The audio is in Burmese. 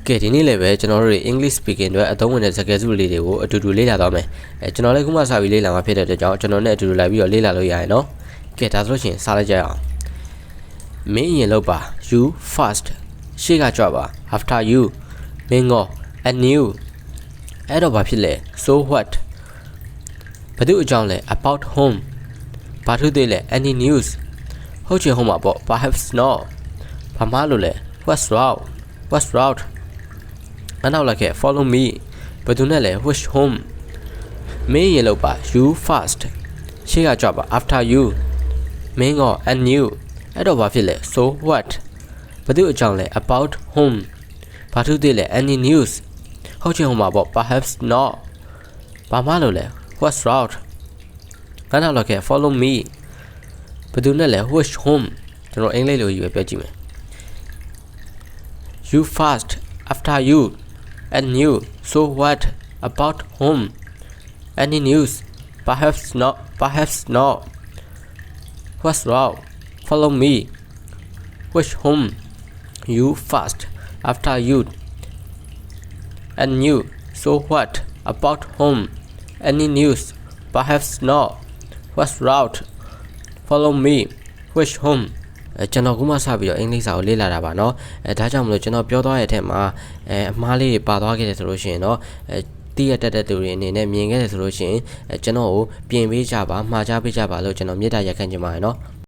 ကဲဒီနေ့လည်းပဲကျွန်တော်တို့ English speaking အတွက်အသုံးဝင်တဲ့စကားစုလေးတွေကိုအတူတူလေ့လာသွားမယ်ကျွန်တော်လည်းခုမှစပြီးလေ့လာမှာဖြစ်တဲ့အတွက်ကြောင့်ကျွန်တော်နဲ့အတူတူလိုက်ပြီးတော့လေ့လာလို့ရရင်နော်ကဲဒါဆိုလို့ရှိရင်စလိုက်ကြရအောင်မင်းရင်လောက်ပါ you first ရှေ့ကကြွပါ after you မင်းက and new အဲ့တော့ဘာဖြစ်လဲ so what ဘာလို့အကြောင်းလဲ about whom ဘာလို့သေးလဲ any news ဟုတ်ချင်ဟုတ်မှာပေါ့ perhaps not ဘာမှလို့လဲ what's wrong and now like follow me ဘယ်သူနဲ့လဲ which home မင်းရင်လောက်ပါ you first ရှေ့ကကြွပါ after you မင်းက and new အဲ့တော့ဘာဖြစ်လဲ so what ဘာလို့အကြောင်းလဲ about whom ဘာလို့သေးလဲ any news ဟုတ်ချင်ဟုတ်မှာပေါ့ perhaps not ဘာမှလို့လဲ what's wrong and now like follow me ဘယ်သူနဲ့လဲ which home ကျွန်တော်အင်္ဂလိပ်လိုယူပဲပြောကြည့်မယ်You first, after you, and new. So what about whom? Any news? Perhaps not. What's wrong? Follow me. Which whom? You first, after you, and new. So what about whom? Any news? Perhaps not. What's wrong? Follow me. Which whom?ကျွန်တော်ခုမှစပြီးတော့အင်္ဂလိပ်စာကိုလေ့လာတာပါเนาะဒါကြောင့်မလို့ကျွန်တော်ပြောသွားတဲ့အထက်မှာအမှားလေးတွေပါသွားခဲ့တယ်ဆိုလို့ရှိရင်เนาะတိရတက်တဲ့သူတွေအနေနဲ့မြင်ခဲ့တယ်ဆိုလို့ရှိရင်ကျွန်တော်ကိုပြင်ပေးကြပါမှားချပေးကြပါလို့ကျွန်တော်မေတ္တာရက်ခံချင်ပါတယ်เนาะ